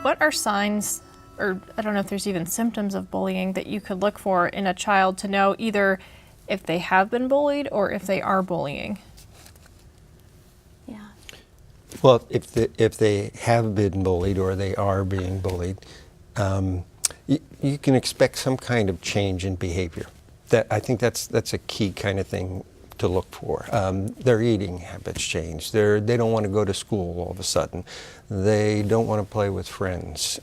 What are signs, or I don't know if there's even symptoms of bullying that you could look for in a child to know either if they have been bullied or if they are bullying? Yeah. Well, if they have been bullied or they are being bullied, you can expect some kind of change in behavior. I think that's a key kind of thing to look for. Their eating habits change. They don't want to go to school all of a sudden. They don't want to play with friends.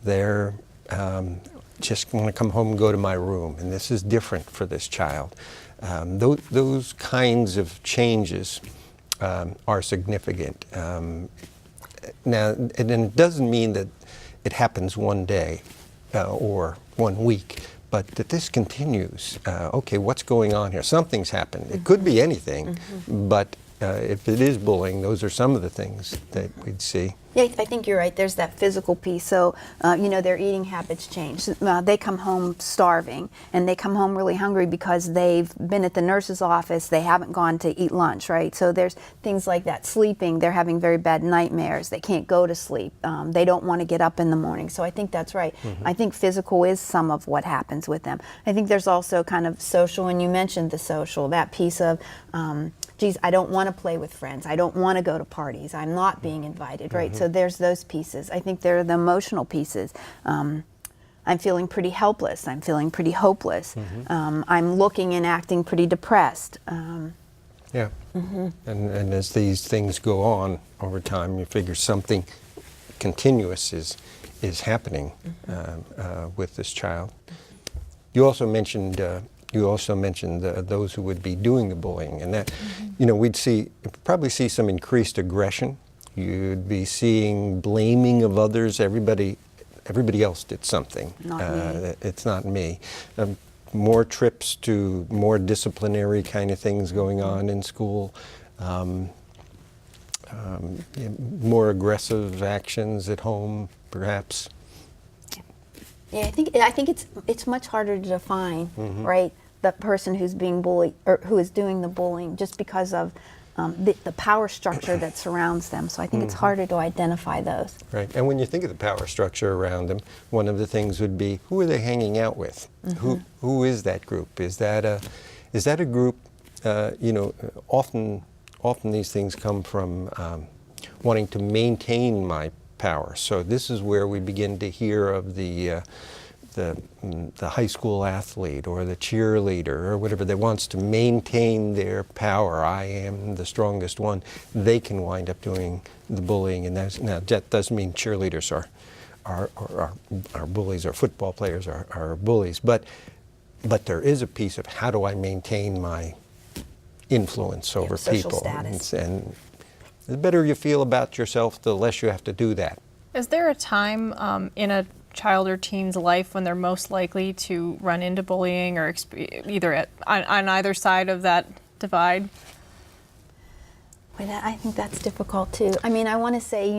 They're just want to come home and go to my room, and this is different for this child. Those kinds of changes are significant. Now, and it doesn't mean that it happens one day or 1 week, but that this continues. Okay, what's going on here? Something's happened. It could be anything, but if it is bullying, those are some of the things that we'd see. Yeah, I think you're right. There's that physical piece. So, their eating habits change. They come home starving, and they come home really hungry because they've been at the nurse's office. They haven't gone to eat lunch, right? So there's things like that. Sleeping, they're having very bad nightmares. They can't go to sleep. They don't want to get up in the morning. So I think that's right. I think physical is some of what happens with them. I think there's also kind of social, and you mentioned the social, that piece of, geez, I don't want to play with friends. I don't want to go to parties. I'm not being invited, right? So there's those pieces. I think there are the emotional pieces. I'm feeling pretty helpless. I'm feeling pretty hopeless. I'm looking and acting pretty depressed. Yeah. And as these things go on over time, you figure something continuous is happening with this child. You also mentioned those who would be doing the bullying, and that, we'd probably see some increased aggression. You'd be seeing blaming of others. Everybody else did something. Not me. It's not me. More trips to more disciplinary kind of things going on in school. More aggressive actions at home, perhaps. Yeah, I think it's much harder to define, right? The person who's being bullied or who is doing the bullying, just because of the power structure that surrounds them. So I think it's harder to identify those. Right. And when you think of the power structure around them, one of the things would be, who are they hanging out with? Who is that group? Is that a group? Often these things come from wanting to maintain my power. So this is where we begin to hear of the high school athlete or the cheerleader or whatever that wants to maintain their power. I am the strongest one. They can wind up doing the bullying, and now that doesn't mean cheerleaders are bullies, or football players are bullies, but there is a piece of how do I maintain my influence over social people, status. and the better you feel about yourself, the less you have to do that. Is there a time in a child or teen's life when they're most likely to run into bullying, or either on either side of that divide? I think that's difficult too. I mean, I want to say,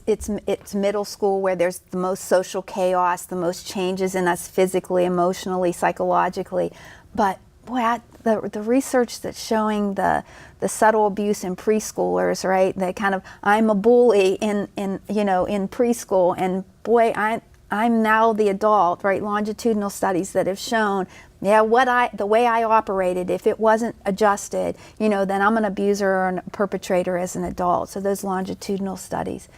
it's middle school where there's the most social chaos, the most changes in us physically, emotionally, psychologically. But boy, the research that's showing the subtle abuse in preschoolers, right? The kind of, I'm a bully in preschool, and boy, I'm now the adult, right? Longitudinal studies that have shown, the way I operated, if it wasn't adjusted, then I'm an abuser or a perpetrator as an adult. So those longitudinal studies.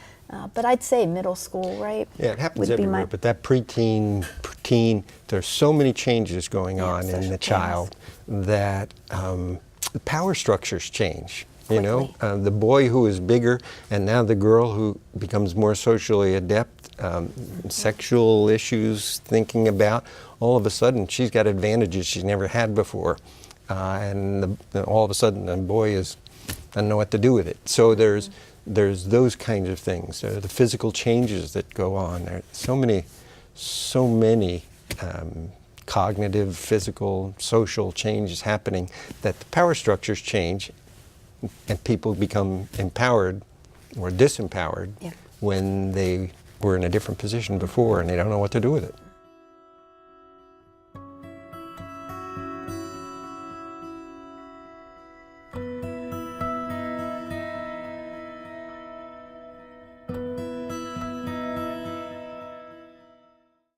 But I'd say middle school, right? Yeah, it happens everywhere, but that preteen, teen, there's so many changes going on in the child that the power structures change. The boy who is bigger, and now the girl who becomes more socially adept, sexual issues, thinking about, all of a sudden she's got advantages she's never had before, and all of a sudden the boy doesn't know what to do with it. So there's those kinds of things. There are the physical changes that go on. There are so many cognitive, physical, social changes happening that the power structures change, and people become empowered or disempowered when they were in a different position before and they don't know what to do with it.